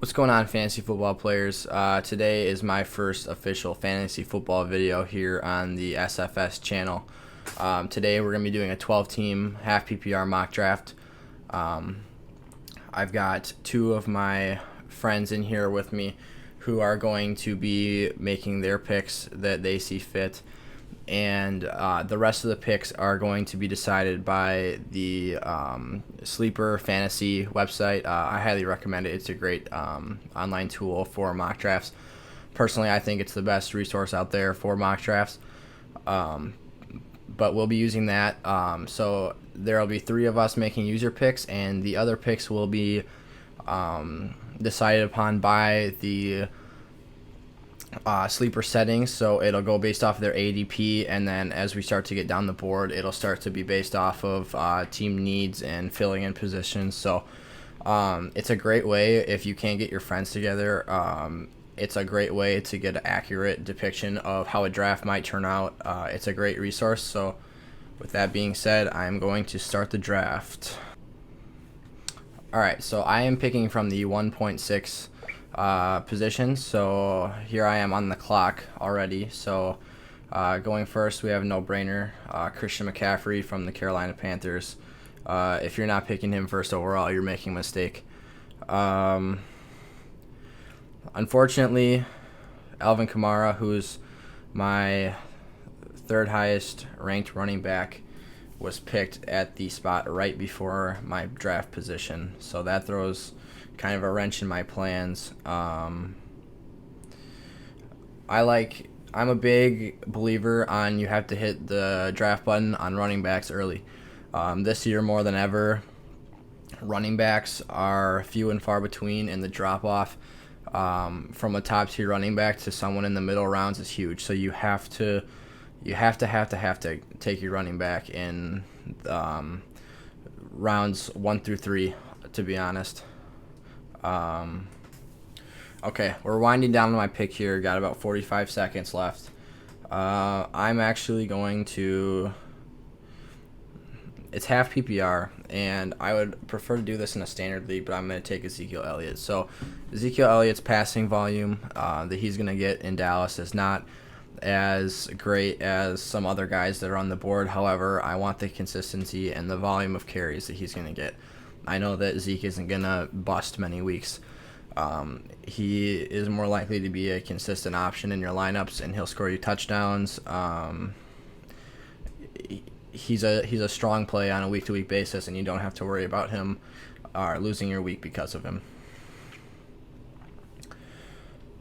What's going on, fantasy football players? Today is my first official fantasy football video here on the SFS channel. Today we're going to be doing a 12-team half PPR mock draft. I've got two of my friends in here with me who are going to be making their picks that they see fit. And the rest of the picks are going to be decided by the Sleeper Fantasy website. I highly recommend it. It's a great online tool for mock drafts. Personally, I think it's the best resource out there for mock drafts. But we'll be using that. So there will be three of us making user picks, and the other picks will be decided upon by the sleeper settings. So it'll go based off of their ADP, and then as we start to get down the board, it'll start to be based off of team needs and filling in positions. So it's a great way if you can't get your friends together. It's a great way to get an accurate depiction of how a draft might turn out. It's a great resource. So with that being said, I'm going to start the draft. Alright, so I am picking from the 1.6 position. So here I am on the clock already. So going first, we have a no-brainer, Christian McCaffrey from the Carolina Panthers. If you're not picking him first overall, you're making a mistake. Unfortunately, Alvin Kamara, who's my third highest ranked running back, was picked at the spot right before my draft position. So that throws kind of a wrench in my plans. I'm a big believer on you have to hit the draft button on running backs early. This year more than ever, running backs are few and far between, and the drop off from a top tier running back to someone in the middle rounds is huge. So you have to take your running back in rounds 1 through 3, to be honest. Okay, we're winding down to my pick here. Got about 45 seconds left. I'm actually going to... It's half PPR, and I would prefer to do this in a standard league, but I'm going to take Ezekiel Elliott. So Ezekiel Elliott's passing volume that he's going to get in Dallas is not as great as some other guys that are on the board. However, I want the consistency and the volume of carries that he's going to get. I know that Zeke isn't going to bust many weeks. He is more likely to be a consistent option in your lineups, and he'll score you touchdowns. He's a strong play on a week-to-week basis, and you don't have to worry about him losing your week because of him.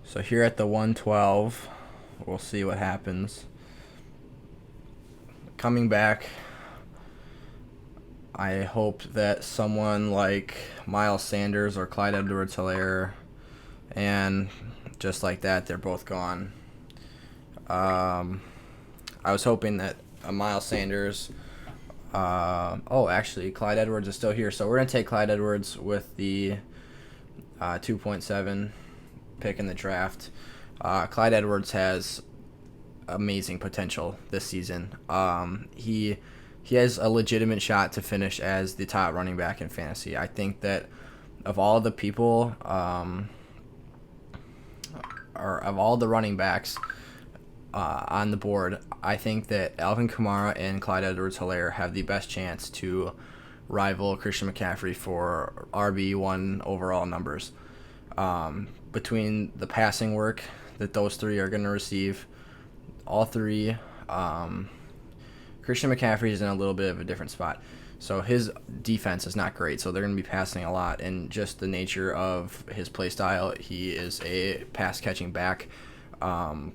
So here at the 112, we'll see what happens. Coming back, I hope that someone like Miles Sanders or Clyde Edwards-Helaire, and just like that, they're both gone. I was hoping that Miles Sanders, actually Clyde Edwards is still here, so we're going to take Clyde Edwards with the 2.7 pick in the draft. Clyde Edwards has amazing potential this season. He has a legitimate shot to finish as the top running back in fantasy. I think that of all the people, or of all the running backs on the board, I think that Alvin Kamara and Clyde Edwards-Helaire have the best chance to rival Christian McCaffrey for RB1 overall numbers. Between the passing work that those three are going to receive, all three, Christian McCaffrey is in a little bit of a different spot. So his defense is not great, so they're going to be passing a lot. And just the nature of his play style, he is a pass-catching back. So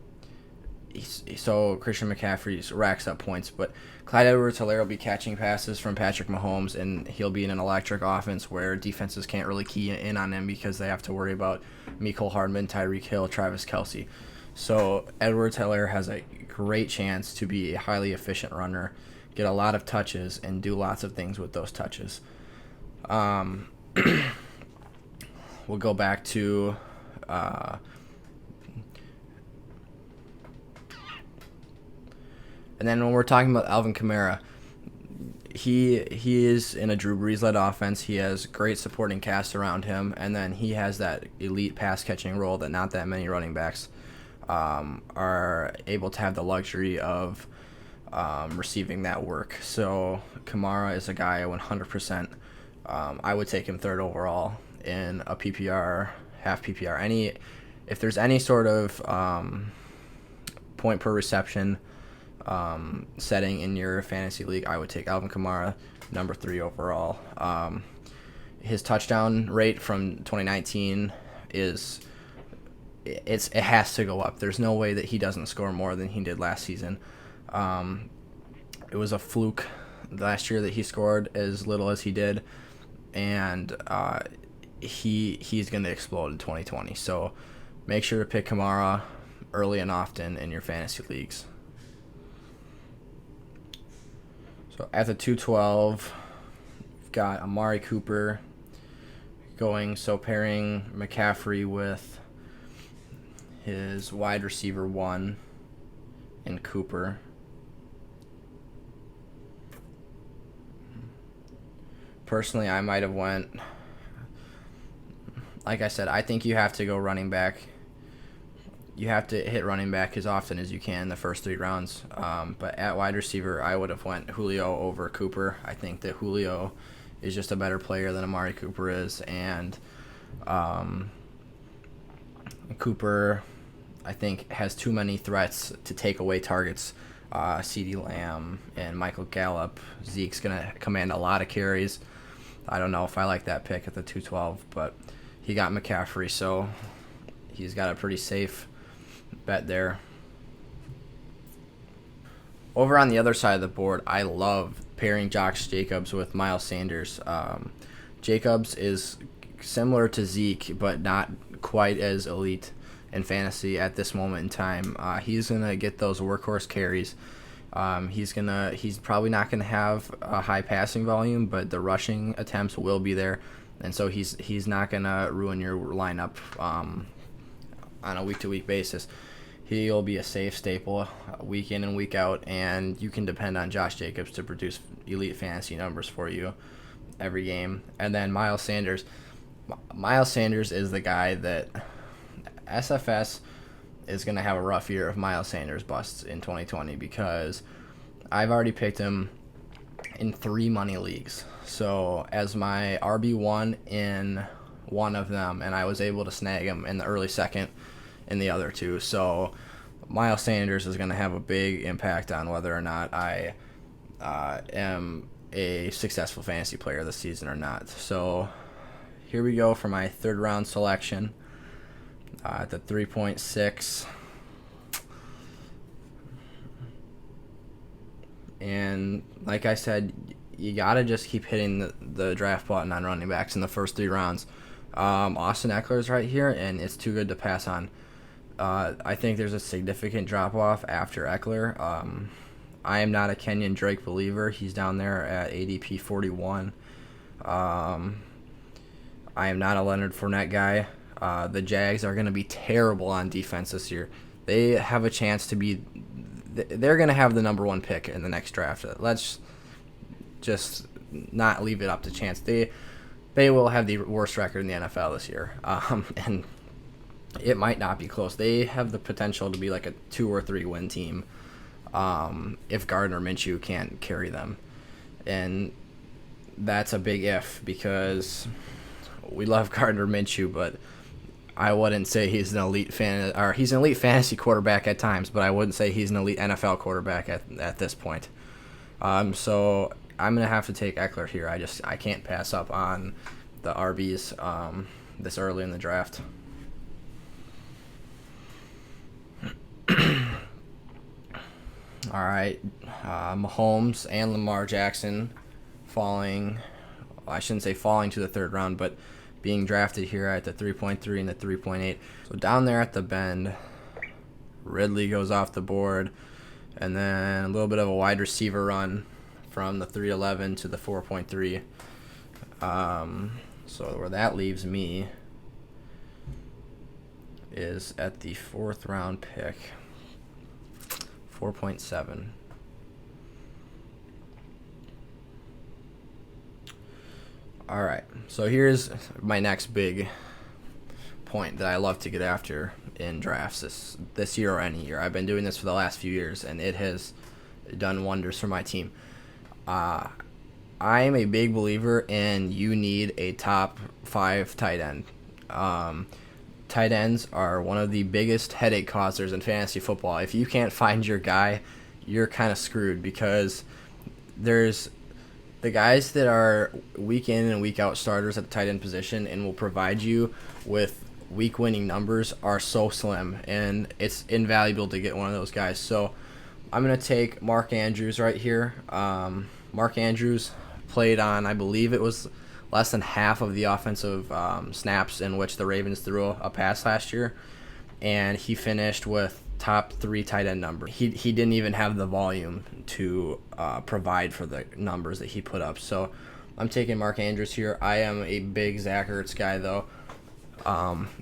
Christian McCaffrey racks up points, but Clyde Edwards-Helaire will be catching passes from Patrick Mahomes, and he'll be in an electric offense where defenses can't really key in on him because they have to worry about Mecole Hardman, Tyreek Hill, Travis Kelce. So Edwards-Helaire has a great chance to be a highly efficient runner, get a lot of touches, and do lots of things with those touches. We'll go back to... And then when we're talking about Alvin Kamara, he is in a Drew Brees led offense. He has great supporting cast around him, and then he has that elite pass catching role that not that many running backs are able to have the luxury of receiving that work. So Kamara is a guy 100%. I would take him third overall in a PPR, half PPR. If there's any sort of point per reception setting in your fantasy league, I would take Alvin Kamara, number 3 overall. His touchdown rate from 2019 it has to go up. There's no way that he doesn't score more than he did last season. It was a fluke last year that he scored as little as he did, and he's going to explode in 2020. So make sure to pick Kamara early and often in your fantasy leagues. So at the 212, we've got Amari Cooper going. So pairing McCaffrey with his wide receiver 1 in Cooper. Personally, I might have went, like I said, I think you have to go running back. You have to hit running back as often as you can in the first 3 rounds. But at wide receiver, I would have went Julio over Cooper. I think that Julio is just a better player than Amari Cooper is. And Cooper, I think, has too many threats to take away targets. CeeDee Lamb and Michael Gallup. Zeke's going to command a lot of carries. I don't know if I like that pick at the 212, but he got McCaffrey, so he's got a pretty safe bet there. Over on the other side of the board, I love pairing Josh Jacobs with Miles Sanders. Jacobs is similar to Zeke, but not quite as elite in fantasy at this moment in time. He's gonna get those workhorse carries. He's probably not gonna have a high passing volume, but the rushing attempts will be there, and so he's not gonna ruin your lineup on a week-to-week basis. He'll be a safe staple week in and week out, and you can depend on Josh Jacobs to produce elite fantasy numbers for you every game. And then Miles Sanders. Miles Sanders is the guy that SFS is going to have a rough year if Miles Sanders busts in 2020, because I've already picked him in 3 money leagues. So as my RB1 in one of them, and I was able to snag him in the early second in the other 2. So Miles Sanders is going to have a big impact on whether or not I am a successful fantasy player this season or not. So here we go for my 3rd round selection at the 3.6. And like I said, you got to just keep hitting the draft button on running backs in the first 3 rounds. Austin Eckler's right here, and it's too good to pass on. I think there's a significant drop-off after Eckler. I am not a Kenyon Drake believer. He's down there at ADP 41. I am not a Leonard Fournette guy. The Jags are going to be terrible on defense this year. They have a chance to be... They're going to have the number 1 pick in the next draft. Let's just not leave it up to chance. They will have the worst record in the NFL this year. And it might not be close. They have the potential to be like a 2 or 3 win team if Gardner Minshew can't carry them. And that's a big if, because we love Gardner Minshew, but I wouldn't say he's an elite he's an elite fantasy quarterback at times, but I wouldn't say he's an elite NFL quarterback at this point. So I'm gonna have to take Eckler here. I can't pass up on the RBs this early in the draft. All right, Mahomes and Lamar Jackson falling. Well, I shouldn't say falling to the 3rd round, but being drafted here at the 3.3 and the 3.8. So down there at the bend, Ridley goes off the board, and then a little bit of a wide receiver run from the 3.11 to the 4.3. So where that leaves me is at the 4th round pick, 4.7. All right. So here's my next big point that I love to get after in drafts this year or any year. I've been doing this for the last few years, and it has done wonders for my team. I am a big believer in you need a top 5 tight end. Tight ends are one of the biggest headache causers in fantasy football. If you can't find your guy, you're kind of screwed, because there's the guys that are week in and week out starters at the tight end position and will provide you with week winning numbers are so slim, and it's invaluable to get one of those guys. So I'm going to take Mark Andrews right here. Mark Andrews played on, I believe it was less than half of the offensive snaps in which the Ravens threw a pass last year, and he finished with top 3 tight end numbers. He didn't even have the volume to provide for the numbers that he put up. So I'm taking Mark Andrews here. I am a big Zach Ertz guy, though.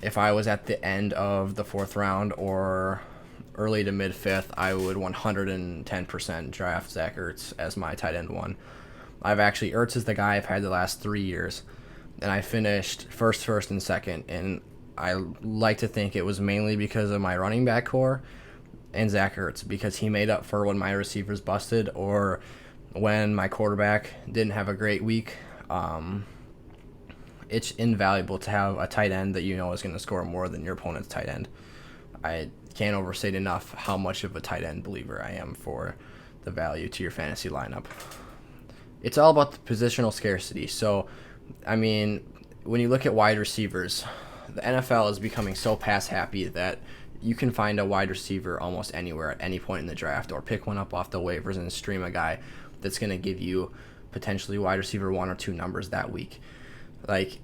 If I was at the end of the 4th round or early to mid 5th, I would 110% draft Zach Ertz as my tight end 1. Ertz is the guy I've had the last 3 years, and I finished first, and second, and I like to think it was mainly because of my running back core and Zach Ertz, because he made up for when my receivers busted or when my quarterback didn't have a great week. It's invaluable to have a tight end that you know is going to score more than your opponent's tight end. I can't overstate enough how much of a tight end believer I am for the value to your fantasy lineup. It's all about the positional scarcity. So, I mean, when you look at wide receivers, the NFL is becoming so pass happy that you can find a wide receiver almost anywhere at any point in the draft, or pick one up off the waivers and stream a guy that's going to give you potentially wide receiver 1 or 2 numbers that week. Like,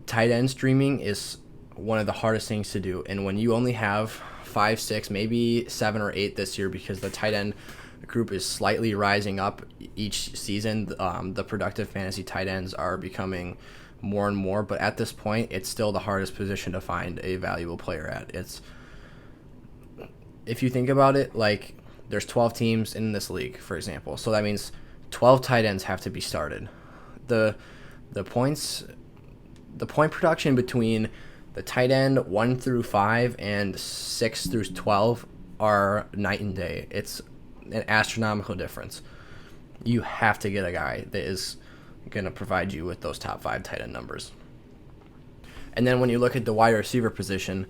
tight end streaming is one of the hardest things to do, and when you only have 5, 6, maybe 7 or 8 this year, because the tight end group is slightly rising up each season, the productive fantasy tight ends are becoming more and more, but at this point it's still the hardest position to find a valuable player at. If you think about it, like, there's 12 teams in this league, for example, so that means 12 tight ends have to be started. The point production between the tight end 1 through 5 and 6 through 12 are night and day. It's an astronomical difference. You have to get a guy that is going to provide you with those top 5 tight end numbers. And then when you look at the wide receiver position,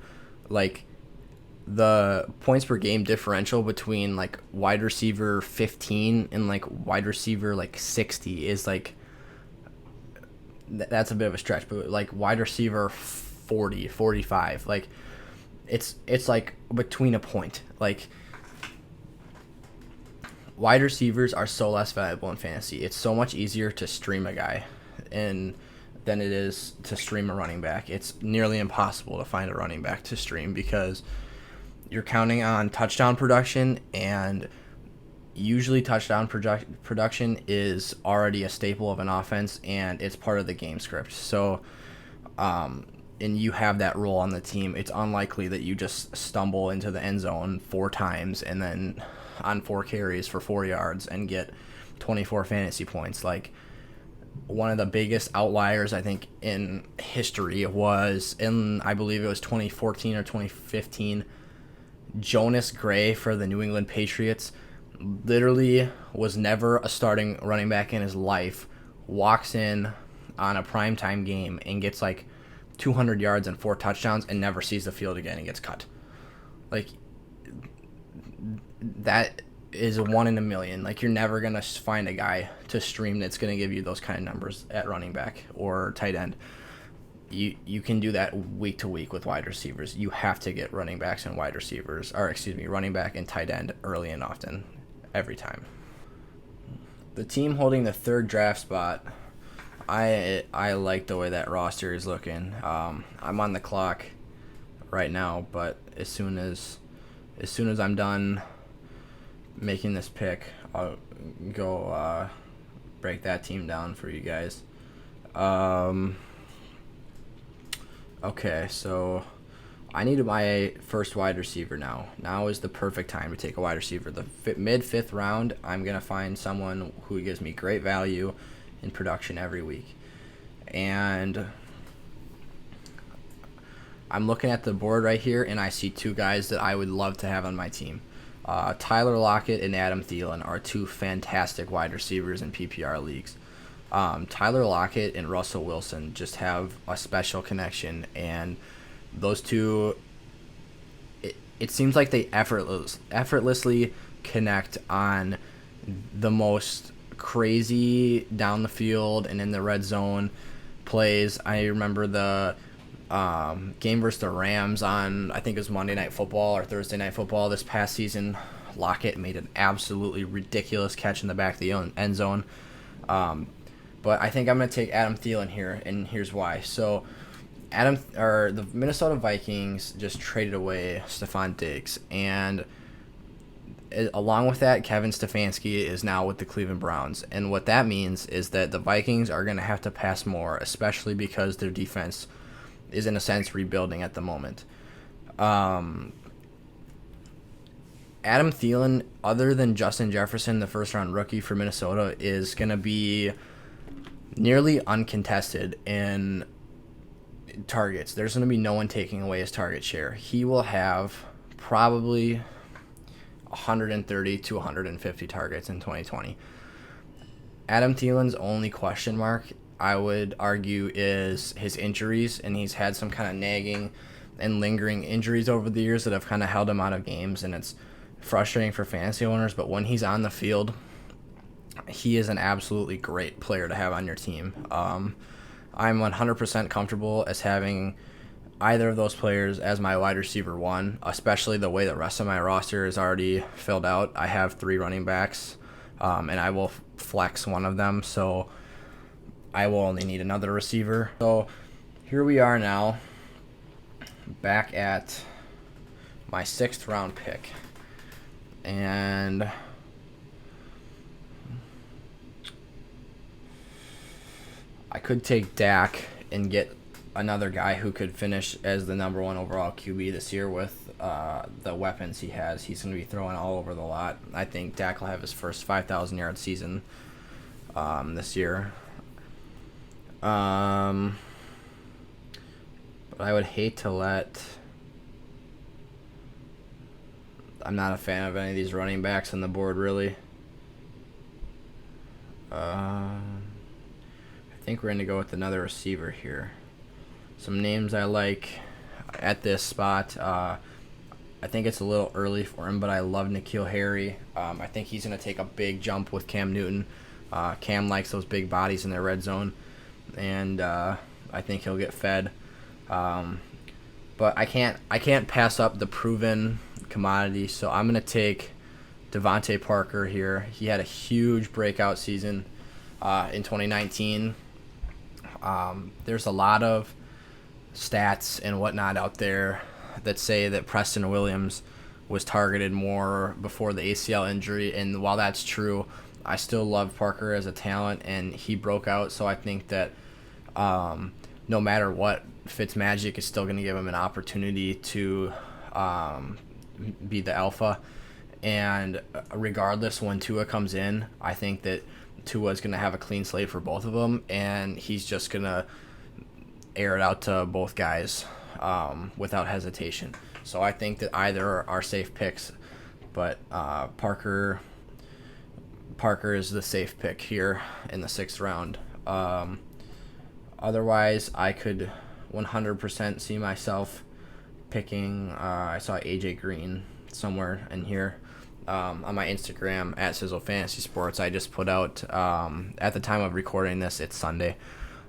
like, the points per game differential between like wide receiver 15 and like wide receiver like 60 is like, that's a bit of a stretch, but like wide receiver 40, 45, like it's like between a point. Like, wide receivers are so less valuable in fantasy. It's so much easier to stream a guy than it is to stream a running back. It's nearly impossible to find a running back to stream, because you're counting on touchdown production, and usually touchdown production is already a staple of an offense, and it's part of the game script. So, and you have that role on the team, it's unlikely that you just stumble into the end zone 4 times and then on 4 carries for 4 yards and get 24 fantasy points. Like, one of the biggest outliers, I think, in history was in, I believe it was 2014 or 2015, Jonas Gray for the New England Patriots literally was never a starting running back in his life, walks in on a primetime game and gets like 200 yards and 4 touchdowns and never sees the field again and gets cut. Like, that is a 1 in a million. Like, you're never going to find a guy to stream that's going to give you those kind of numbers at running back or tight end. You can do that week to week with wide receivers. You have to get running backs and running back and tight end early and often, every time. The team holding the 3rd draft spot, I like the way that roster is looking. I'm on the clock right now, but as soon as I'm done making this pick, I'll go break that team down for you guys. Okay, so I need my first wide receiver now. Now is the perfect time to take a wide receiver. The mid-5th round, I'm going to find someone who gives me great value in production every week. And I'm looking at the board right here, and I see two guys that I would love to have on my team. Tyler Lockett and Adam Thielen are two fantastic wide receivers in PPR leagues. Tyler Lockett and Russell Wilson just have a special connection, and those two, it seems like they effortlessly connect on the most crazy down the field and in the red zone plays. I remember the game versus the Rams on, I think it was Monday Night Football or Thursday Night Football this past season. Lockett made an absolutely ridiculous catch in the back of the end zone. But I think I'm going to take Adam Thielen here, and here's why. So the Minnesota Vikings just traded away Stephon Diggs, and along with that, Kevin Stefanski is now with the Cleveland Browns. And what that means is that the Vikings are going to have to pass more, especially because their defense is, in a sense, rebuilding at the moment. Adam Thielen, other than Justin Jefferson, the first-round rookie for Minnesota, is going to be nearly uncontested in targets. There's going to be no one taking away his target share. He will have probably 130 to 150 targets in 2020. Adam Thielen's only question mark, I would argue, is his injuries, and he's had some kind of nagging and lingering injuries over the years that have kind of held him out of games, and it's frustrating for fantasy owners. But when he's on the field, he is an absolutely great player to have on your team. I'm 100% comfortable as having either of those players as my wide receiver one, especially the way the rest of my roster is already filled out. I have 3 running backs, and I will flex one of them, so I will only need another receiver. So here we are now, back at my 6th round pick, and I could take Dak and get another guy who could finish as the number 1 overall QB this year with the weapons he has. He's going to be throwing all over the lot. I think Dak will have his first 5,000-yard season this year. But I would hate to let... I'm not a fan of any of these running backs on the board, really. I think we're going to go with another receiver here. Some names I like at this spot. I think it's a little early for him, but I love N'Keal Harry. I think he's going to take a big jump with Cam Newton. Cam likes those big bodies in their red zone, and I think he'll get fed. But I can't pass up the proven commodity, so I'm going to take Devontae Parker here. He had a huge breakout season in 2019. There's a lot of stats and whatnot out there that say that Preston Williams was targeted more before the ACL injury, and while that's true, I still love Parker as a talent, and he broke out, so I think that no matter what, Fitzmagic is still going to give him an opportunity to be the alpha, and regardless, when Tua comes in, I think that Tua is going to have a clean slate for both of them, and he's just going to air it out to both guys without hesitation. So I think that either are safe picks, but Parker is the safe pick here in the 6th round. Otherwise, I could 100% see myself picking, I saw AJ Green somewhere in here. On my Instagram at Sizzle Fantasy Sports, I just put out, at the time of recording this, it's Sunday.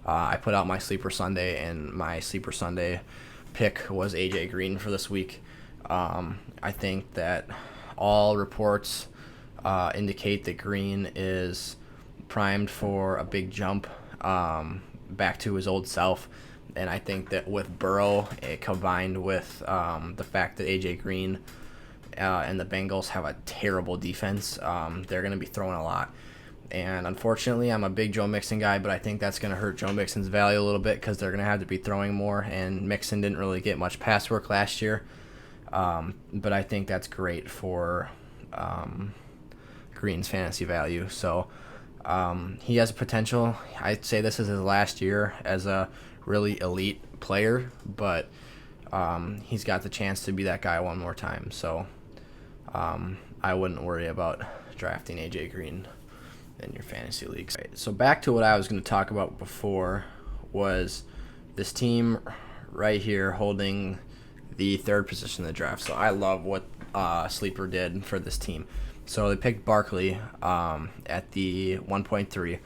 I put out my Sleeper Sunday, and my Sleeper Sunday pick was AJ Green for this week. I think that all reports indicate that Green is primed for a big jump back to his old self. And I think that with Burrow, combined with the fact that AJ Green and the Bengals have a terrible defense, they're going to be throwing a lot. And unfortunately, I'm a big Joe Mixon guy, but I think that's going to hurt Joe Mixon's value a little bit because they're going to have to be throwing more, and Mixon didn't really get much pass work last year. But I think that's great for Green's fantasy value. So He has potential. I'd say this is his last year as a really elite player, but he's got the chance to be that guy one more time. So I wouldn't worry about drafting A.J. Green in your fantasy leagues. Right, so back to what I was going to talk about before was this team right here holding the third position in the draft. So I love what Sleeper did for this team. So they picked Barkley at the 1.3.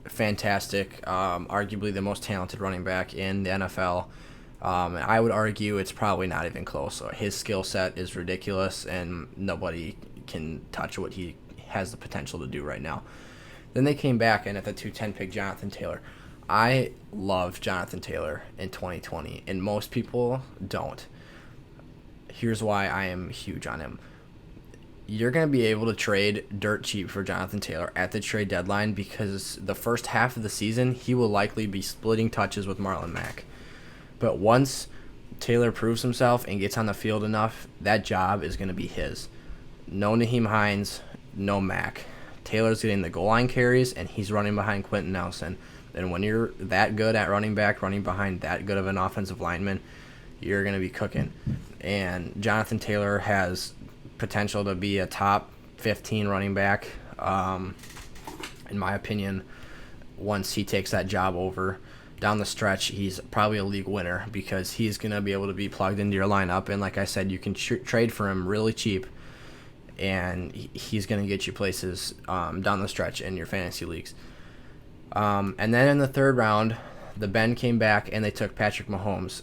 Fantastic. Arguably the most talented running back in the NFL. And I would argue it's probably not even close. So his skill set is ridiculous, and nobody can touch what he has the potential to do right now. Then they came back, and at the 210 pick Jonathan Taylor. I love Jonathan Taylor in 2020, and most people don't. Here's why I am huge on him. You're going to be able to trade dirt cheap for Jonathan Taylor at the trade deadline because the first half of the season, he will likely be splitting touches with Marlon Mack. But once Taylor proves himself and gets on the field enough, that job is going to be his. No Naheem Hines, no Mack. Taylor's getting the goal line carries, and he's running behind Quentin Nelson. And when you're that good at running back, running behind that good of an offensive lineman, you're going to be cooking. And Jonathan Taylor has potential to be a top 15 running back, in my opinion, once he takes that job over. Down the stretch, he's probably a league winner because he's going to be able to be plugged into your lineup. And like I said, you can trade for him really cheap, and he's going to get you places down the stretch in your fantasy leagues. And then in the third round, the Ben came back, and they took Patrick Mahomes.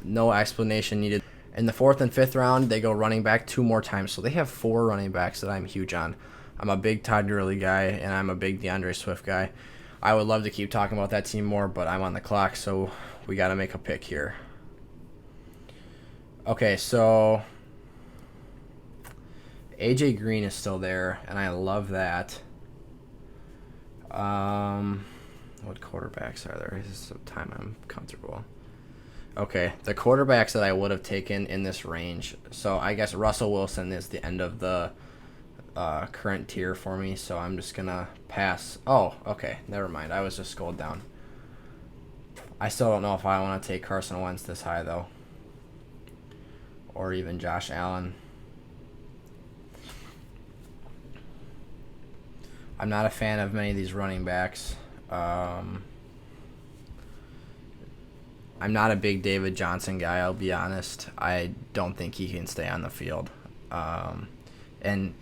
No explanation needed. In the fourth and fifth round, they go running back 2 more times. So they have 4 running backs that I'm huge on. I'm a big Todd Gurley guy, and I'm a big DeAndre Swift guy. I would love to keep talking about that team more, but I'm on the clock, so we got to make a pick here. Okay, so A.J. Green is still there, and I love that. What quarterbacks are there? This is the time I'm comfortable. Okay, the quarterbacks that I would have taken in this range. So I guess Russell Wilson is the end of the current tier for me, so I'm just going to pass. Oh, okay, never mind. I was just scrolled down. I still don't know if I want to take Carson Wentz this high, though. Or even Josh Allen. I'm not a fan of many of these running backs. I'm not a big David Johnson guy, I'll be honest. I don't think he can stay on the field. And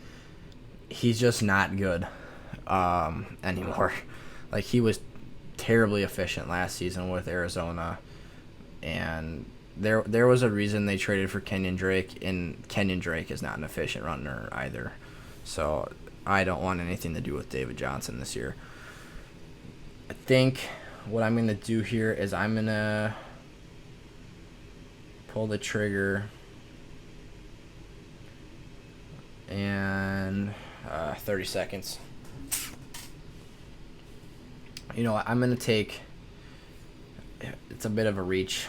he's just not good anymore. Like, he was terribly efficient last season with Arizona. And there was a reason they traded for Kenyon Drake, and Kenyon Drake is not an efficient runner either. So I don't want anything to do with David Johnson this year. I think what I'm going to do here is I'm going to pull the trigger and 30 seconds. You know what? I'm going to take, it's a bit of a reach.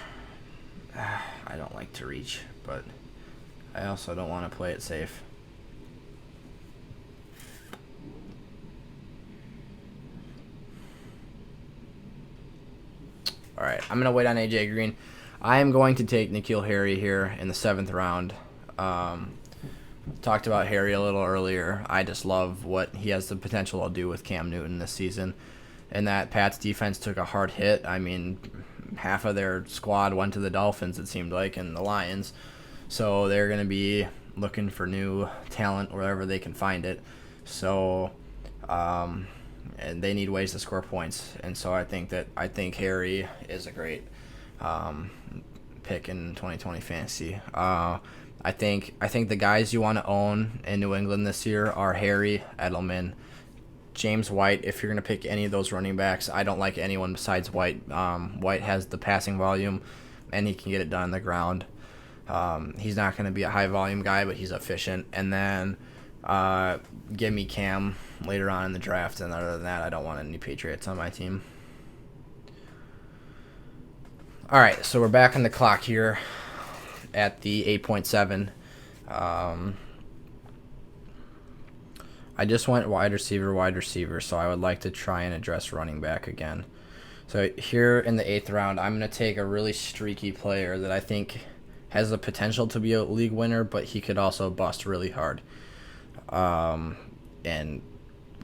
I don't like to reach, but I also don't want to play it safe. All right, I'm going to wait on A.J. Green. I am going to take N'Keal Harry here in the 7th round. Talked about Harry a little earlier. I just love what he has the potential to do with Cam Newton this season. And that Pats defense took a hard hit. I mean, half of their squad went to the Dolphins, it seemed like, and the Lions. So they're going to be looking for new talent wherever they can find it. So, and they need ways to score points. And so I think Harry is a great pick in 2020 fantasy. I think the guys you want to own in New England this year are Harry, Edelman, James White. If you're going to pick any of those running backs, I don't like anyone besides White. White has the passing volume, and he can get it done on the ground. He's not going to be a high-volume guy, but he's efficient. And then give me Cam later on in the draft, and other than that, I don't want any Patriots on my team. All right, so we're back on the clock here at the 8.7. I I just went wide receiver, so I would like to try and address running back again. So here in the 8th round, I'm going to take a really streaky player that I think has the potential to be a league winner, but he could also bust really hard and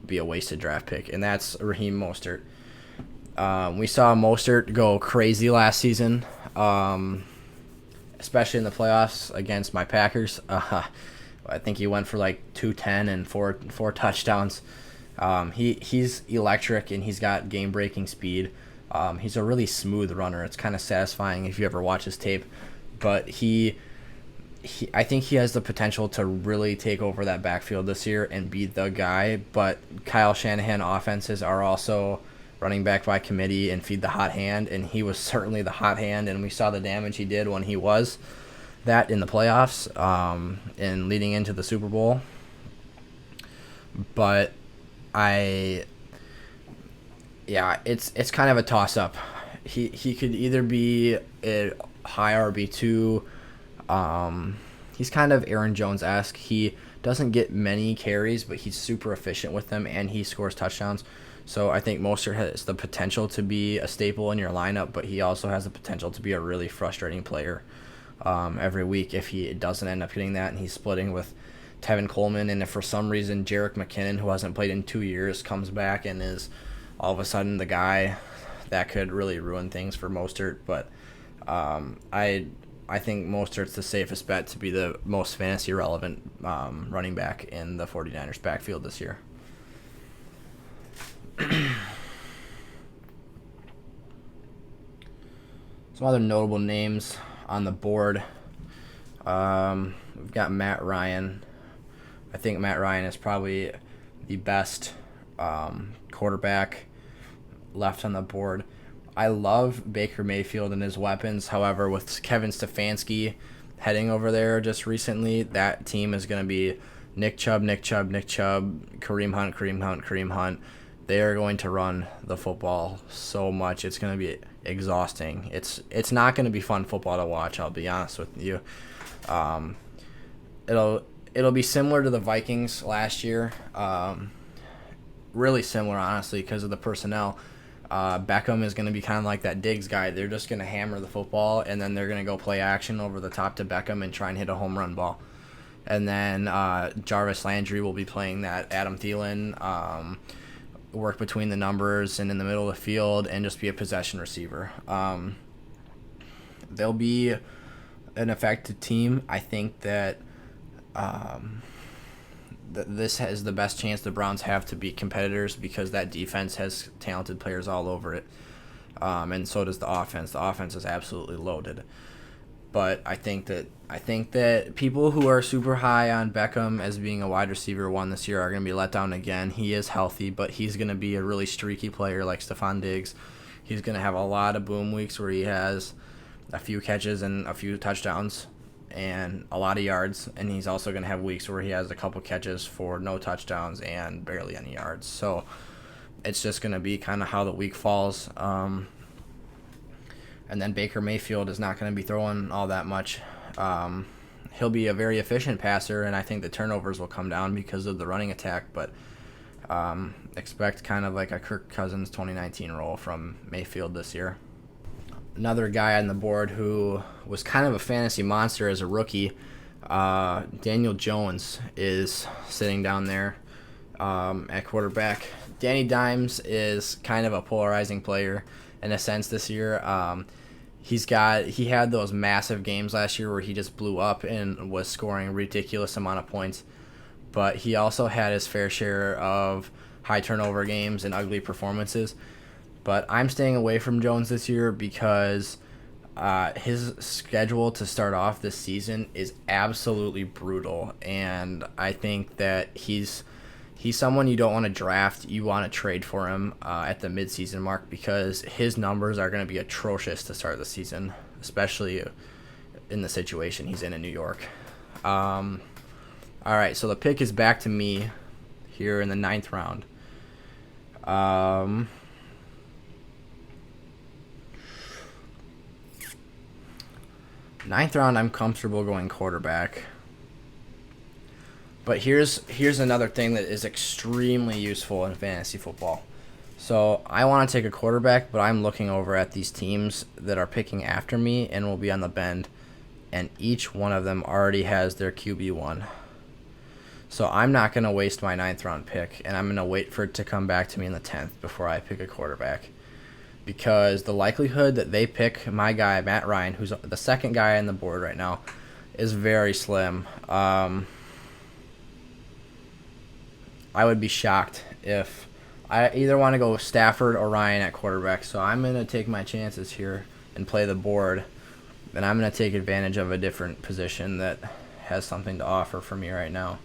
be a wasted draft pick, and that's Raheem Mostert. We saw Mostert go crazy last season, especially in the playoffs against my Packers. I think he went for like 210 and four touchdowns. He's electric, and he's got game-breaking speed. He's a really smooth runner. It's kind of satisfying if you ever watch his tape. But I think he has the potential to really take over that backfield this year and be the guy. But Kyle Shanahan offenses are also running back by committee and feed the hot hand, and he was certainly the hot hand, and we saw the damage he did when he was that in the playoffs and leading into the Super Bowl. But it's kind of a toss-up. He could either be a high RB2. He's kind of Aaron Jones-esque. He doesn't get many carries, but he's super efficient with them, and he scores touchdowns. So I think Mostert has the potential to be a staple in your lineup, but he also has the potential to be a really frustrating player every week if he doesn't end up getting that, and he's splitting with Tevin Coleman. And if for some reason Jerick McKinnon, who hasn't played in 2 years, comes back and is all of a sudden the guy, that could really ruin things for Mostert. But I think Mostert's the safest bet to be the most fantasy relevant running back in the 49ers backfield this year. Some other notable names on the board. We've got Matt Ryan. I think Matt Ryan is probably the best quarterback left on the board. I love Baker Mayfield and his weapons. However, with Kevin Stefanski heading over there just recently, that team is going to be Nick Chubb, Kareem Hunt. They are going to run the football so much. It's going to be exhausting. It's not going to be fun football to watch, I'll be honest with you. It'll be similar to the Vikings last year. Really similar, honestly, because of the personnel. Beckham is going to be kind of like that Diggs guy. They're just going to hammer the football, and then they're going to go play action over the top to Beckham and try and hit a home run ball. And then Jarvis Landry will be playing that Adam Thielen, work between the numbers and in the middle of the field, and just be a possession receiver. They'll be an effective team. I think that this is the best chance the Browns have to beat competitors because that defense has talented players all over it. And so does the offense. The offense is absolutely loaded. But I think that people who are super high on Beckham as being a wide receiver one this year are going to be let down again. He is healthy, but he's going to be a really streaky player like Stephon Diggs. He's going to have a lot of boom weeks where he has a few catches and a few touchdowns and a lot of yards, and he's also going to have weeks where he has a couple catches for no touchdowns and barely any yards. So it's just going to be kind of how the week falls. And then Baker Mayfield is not going to be throwing all that much. He'll be a very efficient passer, and I think the turnovers will come down because of the running attack, but expect kind of like a Kirk Cousins 2019 role from Mayfield this year. Another guy on the board who was kind of a fantasy monster as a rookie, Daniel Jones, is sitting down there at quarterback. Danny Dimes is kind of a polarizing player in a sense this year. He had those massive games last year where he just blew up and was scoring a ridiculous amount of points, but he also had his fair share of high turnover games and ugly performances. But I'm staying away from Jones this year because his schedule to start off this season is absolutely brutal, and I think that he's someone you don't want to draft. You want to trade for him at the midseason mark because his numbers are going to be atrocious to start the season, especially in the situation he's in New York. All right, so the pick is back to me here in the 9th round. Ninth round, I'm comfortable going quarterback. But here's another thing that is extremely useful in fantasy football. So I want to take a quarterback, but I'm looking over at these teams that are picking after me and will be on the bend, and each one of them already has their QB1. So I'm not going to waste my 9th round pick, and I'm going to wait for it to come back to me in the 10th before I pick a quarterback. Because the likelihood that they pick my guy, Matt Ryan, who's the second guy on the board right now, is very slim. I would be shocked if I either want to go Stafford or Ryan at quarterback. So I'm going to take my chances here and play the board. And I'm going to take advantage of a different position that has something to offer for me right now.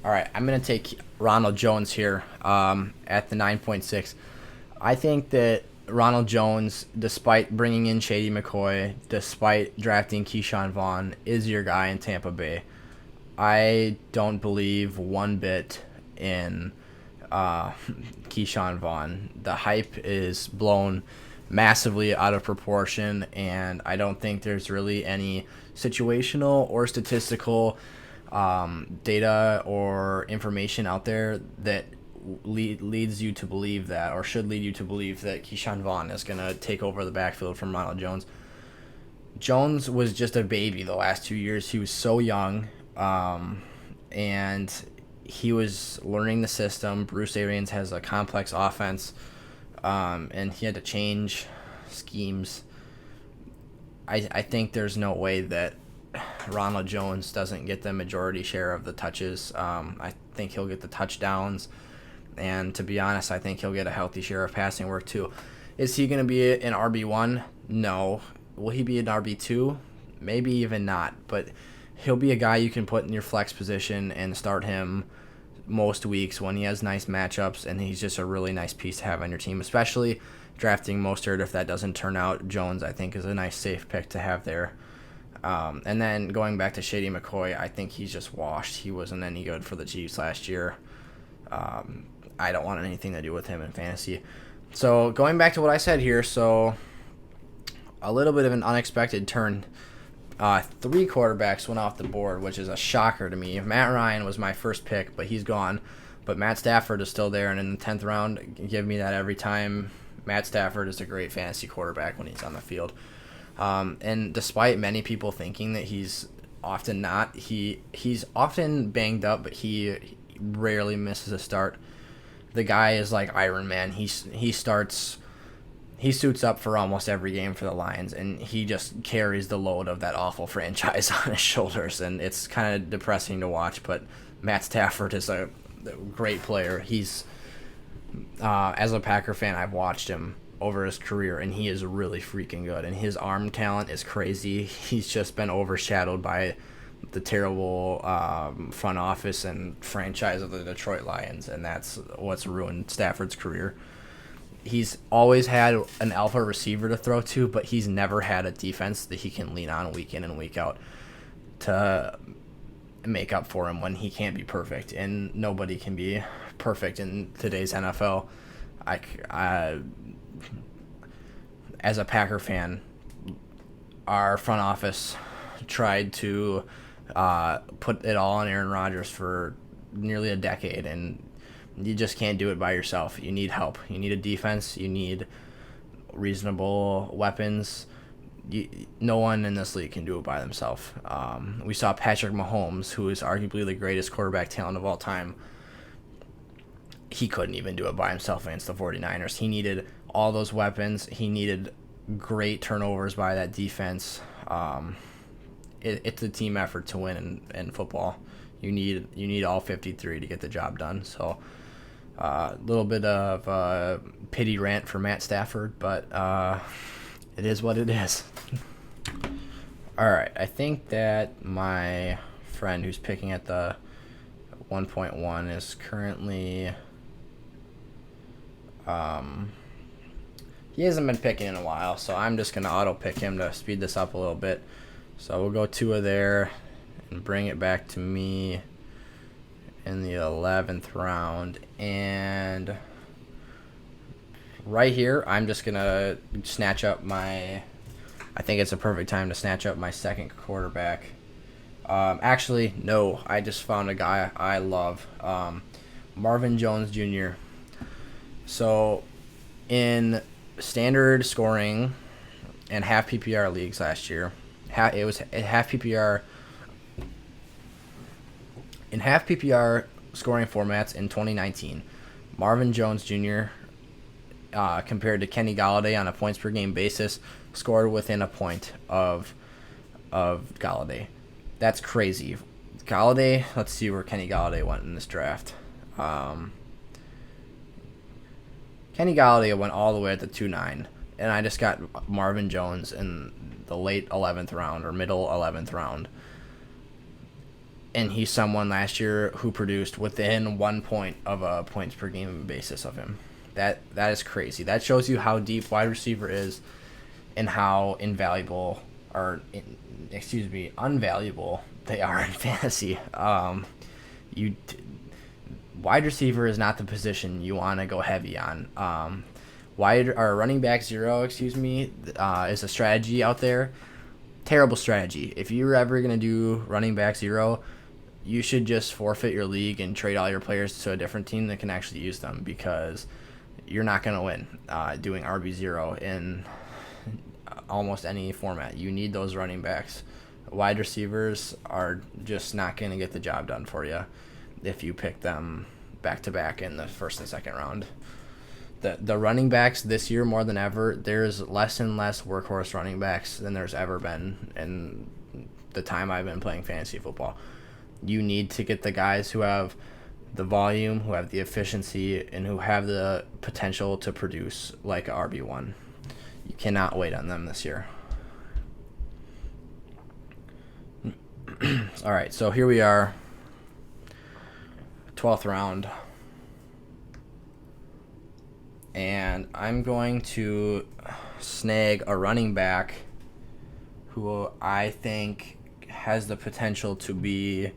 All right, I'm going to take Ronald Jones here at the 9.6. I think that Ronald Jones, despite bringing in Shady McCoy, despite drafting Keyshawn Vaughn, is your guy in Tampa Bay. I don't believe one bit in Keyshawn Vaughn. The hype is blown massively out of proportion, and I don't think there's really any situational or statistical data or information out there that leads you to believe that, or should lead you to believe that Keyshawn Vaughn is going to take over the backfield from Ronald Jones. Jones was just a baby the last 2 years. He was so young, and he was learning the system. Bruce Arians has a complex offense, and he had to change schemes. I think there's no way that Ronald Jones doesn't get the majority share of the touches. I think he'll get the touchdowns. And to be honest, I think he'll get a healthy share of passing work too. Is he going to be an RB1? No. Will he be an RB2? Maybe even not. But he'll be a guy you can put in your flex position and start him most weeks when he has nice matchups, and he's just a really nice piece to have on your team, especially drafting Mostert. If that doesn't turn out, Jones, I think, is a nice safe pick to have there. And then going back to Shady McCoy, I think he's just washed. He wasn't any good for the Chiefs last year. I don't want anything to do with him in fantasy. So going back to what I said here, so a little bit of an unexpected turn. 3 quarterbacks went off the board, which is a shocker to me. Matt Ryan was my first pick, but he's gone. But Matt Stafford is still there, and in the 10th round, give me that every time. Matt Stafford is a great fantasy quarterback when he's on the field. And despite many people thinking that he's often not, he's often banged up, but he rarely misses a start. The guy is like Iron Man. He suits up for almost every game for the Lions, and he just carries the load of that awful franchise on his shoulders, and it's kind of depressing to watch. But Matt Stafford is a great player. He's as a Packer fan, I've watched him over his career, and he is really freaking good, and his arm talent is crazy. He's just been overshadowed by the terrible front office and franchise of the Detroit Lions, and that's what's ruined Stafford's career. He's always had an alpha receiver to throw to, but he's never had a defense that he can lean on week in and week out to make up for him when he can't be perfect, and nobody can be perfect in today's NFL. As a Packer fan, our front office tried to put it all on Aaron Rodgers for nearly a decade, and you just can't do it by yourself. You need help. You need a defense. You need reasonable weapons. No one in this league can do it by themselves. We saw Patrick Mahomes, who is arguably the greatest quarterback talent of all time. He couldn't even do it by himself against the 49ers. He needed all those weapons. He needed great turnovers by that defense. It's a team effort to win in football. You need all 53 to get the job done. So a little bit of a pity rant for Matt Stafford, but it is what it is. All right, I think that my friend who's picking at the 1.1 is currently he hasn't been picking in a while, so I'm just going to auto-pick him to speed this up a little bit. So we'll go Tua there and bring it back to me in the 11th round. And right here, I'm just going to snatch up I think it's a perfect time to snatch up my second quarterback. Actually, no. I just found a guy I love. Marvin Jones Jr. So, in standard scoring and half PPR leagues last year, it was half PPR. In half PPR scoring formats in 2019, Marvin Jones Jr. Compared to Kenny Galladay on a points per game basis, scored within a point of Galladay. That's crazy. Galladay, let's see where Kenny Galladay went in this draft. Kenny Galladay went all the way at the 2-9, and I just got Marvin Jones in the late 11th round or middle 11th round. And he's someone last year who produced within 1 point of a points per game basis of him. That is crazy. That shows you how deep wide receiver is and how invaluable they are in fantasy. Wide receiver is not the position you want to go heavy on. Running back zero, is a strategy out there. Terrible strategy. If you're ever going to do running back zero, you should just forfeit your league and trade all your players to a different team that can actually use them, because you're not going to win doing RB0 in almost any format. You need those running backs. Wide receivers are just not going to get the job done for you if you pick them back-to-back in the first and second round. The running backs this year, more than ever, there's less and less workhorse running backs than there's ever been in the time I've been playing fantasy football. You need to get the guys who have the volume, who have the efficiency, and who have the potential to produce like a RB1. You cannot wait on them this year. All right, so here we are, 12th round. And I'm going to snag a running back who I think has the potential to be...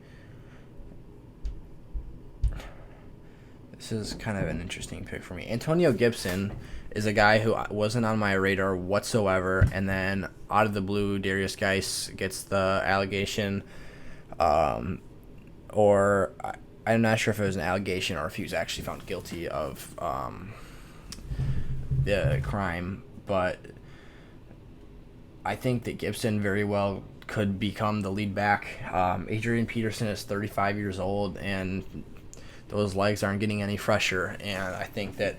This is kind of an interesting pick for me. Antonio Gibson is a guy who wasn't on my radar whatsoever, and then out of the blue, Darius Geis gets the allegation, or I'm not sure if it was an allegation or if he was actually found guilty of the crime, but I think that Gibson very well could become the lead back. Adrian Peterson is 35 years old, and those legs aren't getting any fresher, and I think that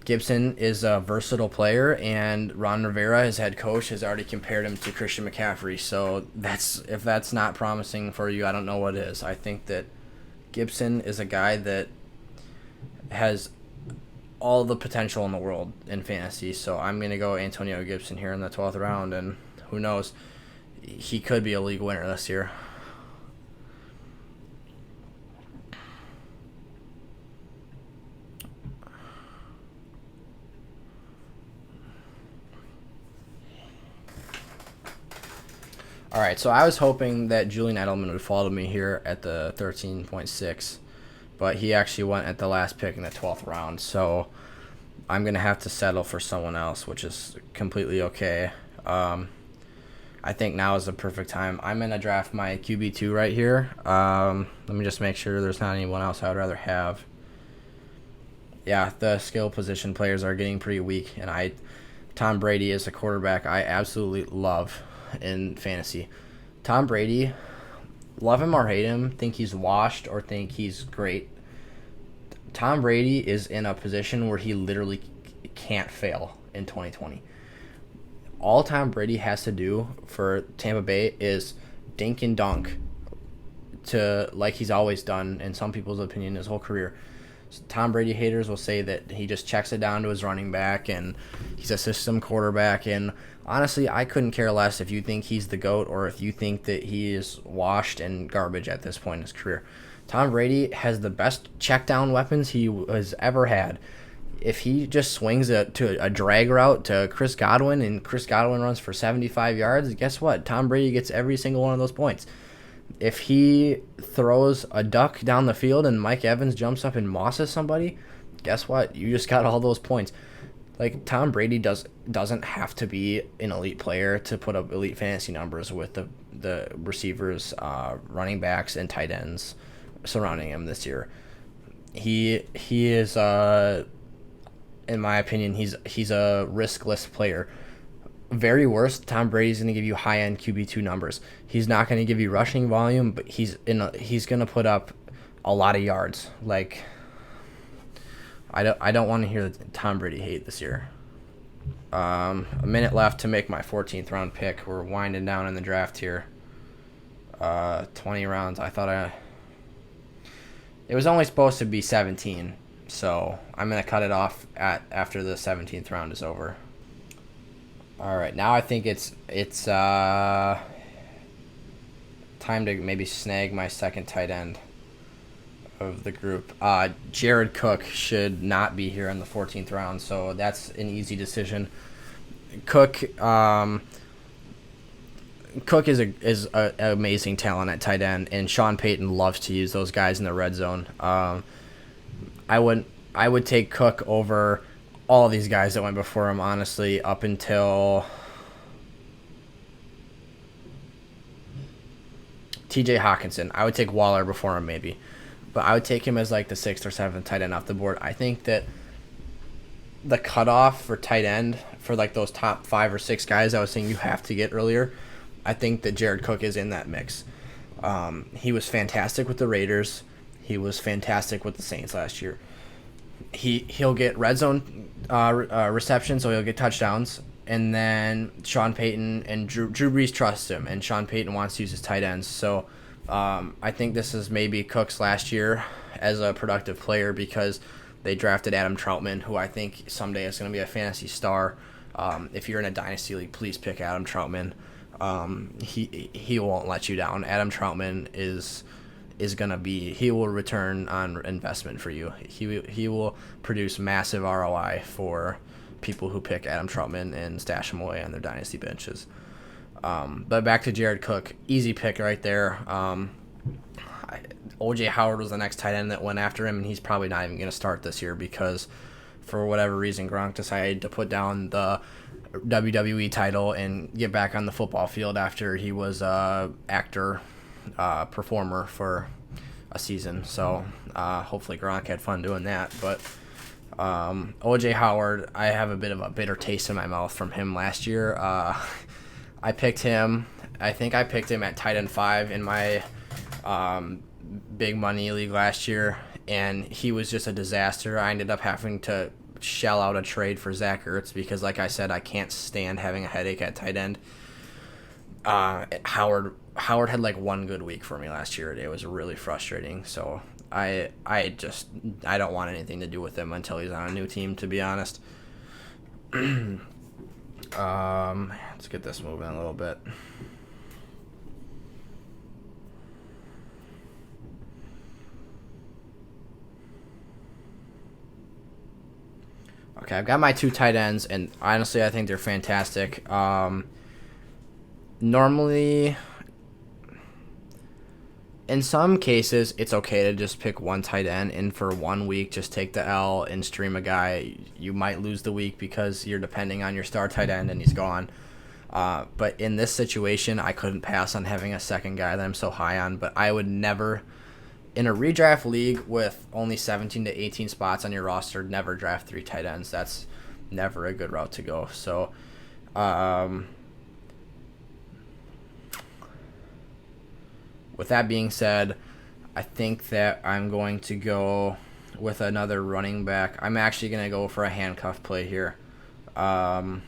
Gibson is a versatile player, and Ron Rivera, his head coach, has already compared him to Christian McCaffrey, so if that's not promising for you, I don't know what is. I think that Gibson is a guy that has all the potential in the world in fantasy, so I'm going to go Antonio Gibson here in the 12th round, and who knows, he could be a league winner this year. All right, so I was hoping that Julian Edelman would follow me here at the 13.6, but he actually went at the last pick in the 12th round, so I'm going to have to settle for someone else, which is completely okay. I think now is the perfect time. I'm going to draft my QB2 right here. Let me just make sure there's not anyone else I would rather have. Yeah, the skill position players are getting pretty weak, and Tom Brady is a quarterback I absolutely love in fantasy. Tom Brady, love him or hate him, think he's washed or think he's great, Tom Brady is in a position where he literally can't fail in 2020. All Tom Brady has to do for Tampa Bay is dink and dunk to like he's always done, in some people's opinion, his whole career. Tom Brady haters will say that he just checks it down to his running back and he's a system quarterback, and honestly, I couldn't care less if you think he's the GOAT or if you think that he is washed and garbage at this point in his career. Tom Brady has the best check down weapons he has ever had. If he just swings to a drag route to Chris Godwin and Chris Godwin runs for 75 yards, guess what? Tom Brady gets every single one of those points. If he throws a duck down the field and Mike Evans jumps up and mosses somebody, guess what? You just got all those points. Like Tom Brady doesn't have to be an elite player to put up elite fantasy numbers with the receivers, running backs, and tight ends surrounding him this year. He is in my opinion he's a riskless player. Very worst, Tom Brady's going to give you high end QB2 numbers. He's not going to give you rushing volume, but he's going to put up a lot of yards. Like I don't want to hear the Tom Brady hate this year. A minute left to make my 14th round pick. We're winding down in the draft here. 20 rounds. It was only supposed to be 17, so I'm gonna cut it off after the 17th round is over. All right, now I think it's time to maybe snag my second tight end of the group. Jared Cook should not be here in the 14th round, so that's an easy decision. Cook is a amazing talent at tight end, and Sean Payton loves to use those guys in the red zone. I would take Cook over all these guys that went before him, honestly, up until T.J. Hawkinson. I would take Waller before him, maybe. But I would take him as like the 6th or 7th tight end off the board. I think that the cutoff for tight end for like those top 5 or 6 guys I was saying you have to get earlier, I think that Jared Cook is in that mix. He was fantastic with the Raiders. He was fantastic with the Saints last year. He'll get red zone receptions, so he'll get touchdowns. And then Sean Payton and Drew Brees trusts him, and Sean Payton wants to use his tight ends. So I think this is maybe Cook's last year as a productive player because they drafted Adam Troutman, who I think someday is going to be a fantasy star. If you're in a dynasty league, please pick Adam Troutman. He won't let you down. Adam Troutman is gonna be. He will return on investment for you. He will produce massive ROI for people who pick Adam Troutman and stash him away on their dynasty benches. But back to Jared Cook, easy pick right there. O.J. Howard was the next tight end that went after him, and he's probably not even going to start this year because for whatever reason Gronk decided to put down the WWE title and get back on the football field after he was actor performer for a season. So hopefully Gronk had fun doing that. But O.J. Howard, I have a bit of a bitter taste in my mouth from him last year. I picked him. I think I picked him at tight end 5 in my big money league last year, and he was just a disaster. I ended up having to shell out a trade for Zach Ertz because, like I said, I can't stand having a headache at tight end. Howard had like one good week for me last year. It was really frustrating. So I don't want anything to do with him until he's on a new team, to be honest. Let's get this moving a little bit. Okay, I've got my 2 tight ends, and honestly, I think they're fantastic. Normally, in some cases, it's okay to just pick one tight end, and for 1 week, just take the L and stream a guy. You might lose the week because you're depending on your star tight end, and he's gone. But in this situation, I couldn't pass on having a second guy that I'm so high on, but I would never, in a redraft league with only 17 to 18 spots on your roster, never draft 3 tight ends. That's never a good route to go. So, with that being said, I think that I'm going to go with another running back. I'm actually going to go for a handcuff play here. I'm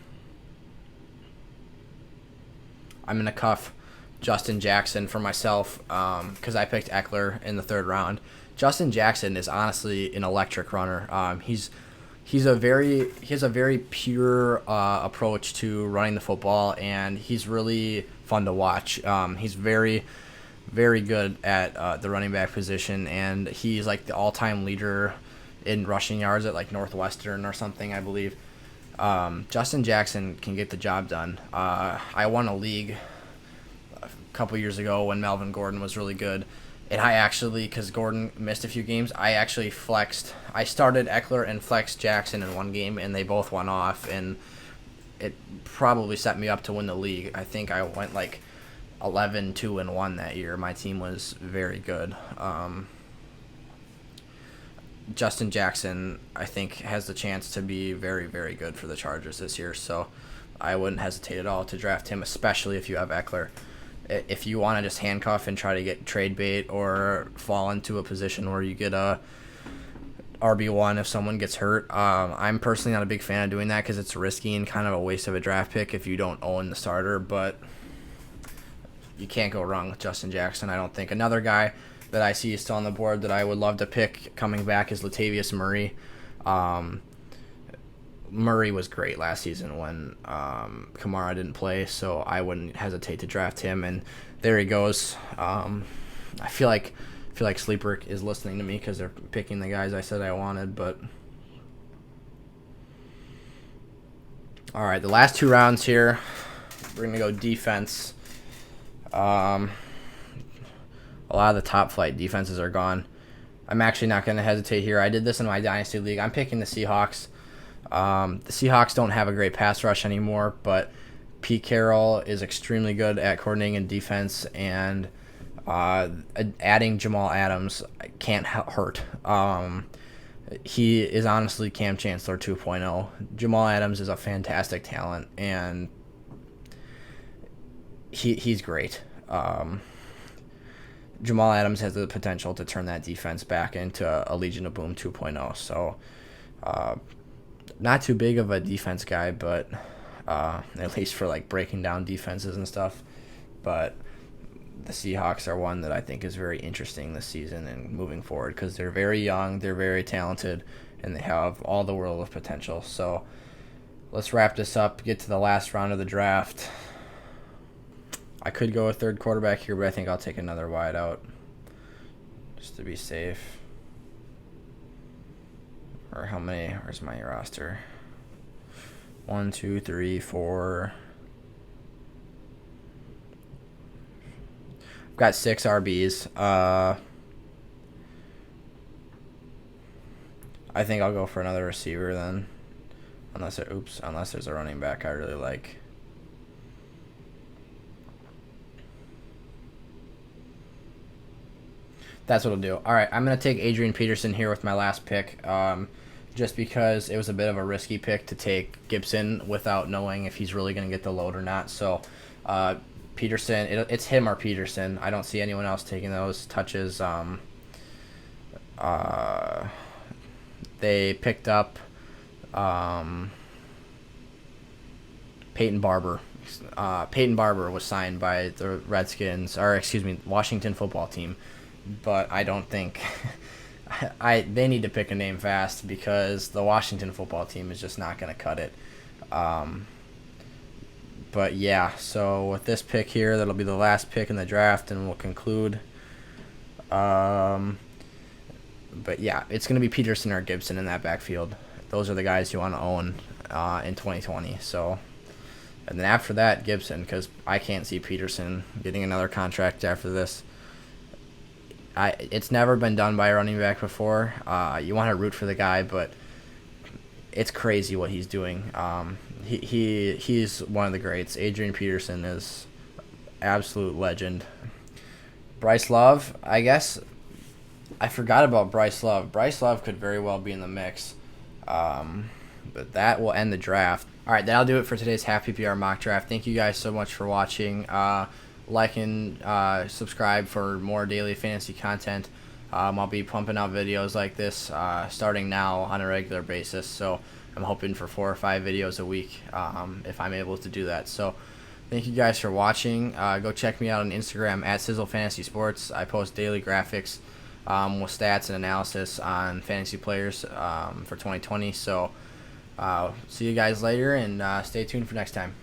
going to cuff Justin Jackson for myself because I picked Eckler in the 3rd round. Justin Jackson is honestly an electric runner. He has a very pure approach to running the football, and he's really fun to watch. He's very, very good at the running back position, and he's like the all-time leader in rushing yards at like Northwestern or something, I believe. Justin Jackson can get the job done. I won a league a couple years ago when Melvin Gordon was really good, And I actually, because Gordon missed a few games, I actually flexed. I started Eckler and flexed Jackson in one game, and they both went off, and it probably set me up to win the league. I think I went like 11-2-1 that year. My team was very good. Justin Jackson, I think, has the chance to be very, very good for the Chargers this year, so I wouldn't hesitate at all to draft him, especially if you have Eckler. If you want to just handcuff and try to get trade bait or fall into a position where you get a RB1 if someone gets hurt, I'm personally not a big fan of doing that because it's risky and kind of a waste of a draft pick if you don't own the starter, but you can't go wrong with Justin Jackson, I don't think. Another guy that I see is still on the board that I would love to pick coming back is Latavius Murray. Murray was great last season when Kamara didn't play, so I wouldn't hesitate to draft him. And there he goes. I feel like Sleeper is listening to me because they're picking the guys I said I wanted. But all right, the last 2 rounds here, we're gonna go defense. A lot of the top flight defenses are gone. I'm actually not gonna hesitate here. I did this in my dynasty league. I'm picking the Seahawks. The Seahawks don't have a great pass rush anymore, but Pete Carroll is extremely good at coordinating in defense, and adding Jamal Adams can't hurt. He is honestly Cam Chancellor 2.0. Jamal Adams is a fantastic talent, and he's great. Jamal Adams has the potential to turn that defense back into a Legion of Boom 2.0. So, not too big of a defense guy, but at least for like breaking down defenses and stuff. But the Seahawks are one that I think is very interesting this season and moving forward because they're very young, they're very talented, and they have all the world of potential. So let's wrap this up, get to the last round of the draft. I could go a third quarterback here, but I think I'll take another wide out just to be safe. Or how many? Where's my roster? 1, 2, 3, 4. I've got 6 RBs. I think I'll go for another receiver then. Unless there's a running back I really like. That's what I'll do. All right, I'm going to take Adrian Peterson here with my last pick, just because it was a bit of a risky pick to take Gibson without knowing if he's really going to get the load or not. So Peterson, it's him or Peterson. I don't see anyone else taking those touches. They picked up Peyton Barber. Peyton Barber was signed by the Washington football team. But I don't think they need to pick a name fast because the Washington football team is just not going to cut it. But yeah, so with this pick here, that'll be the last pick in the draft, and we'll conclude. But yeah, it's going to be Peterson or Gibson in that backfield. Those are the guys you want to own in 2020. So, and then after that, Gibson, because I can't see Peterson getting another contract after this. It's never been done by a running back before. You want to root for the guy, but it's crazy what he's doing. He's one of the greats. Adrian Peterson is absolute legend. Bryce Love, I guess I forgot about Bryce Love. Bryce Love could very well be in the mix, but that will end the draft. All right, that'll do it for today's half PPR mock draft. Thank you guys so much for watching. Like and subscribe for more daily fantasy content. I'll be pumping out videos like this starting now on a regular basis, so I'm hoping for 4 or 5 videos a week if I'm able to do that. So thank you guys for watching. Go check me out on Instagram at Sizzle Fantasy Sports. I post daily graphics with stats and analysis on fantasy players for 2020. So see you guys later, and stay tuned for next time.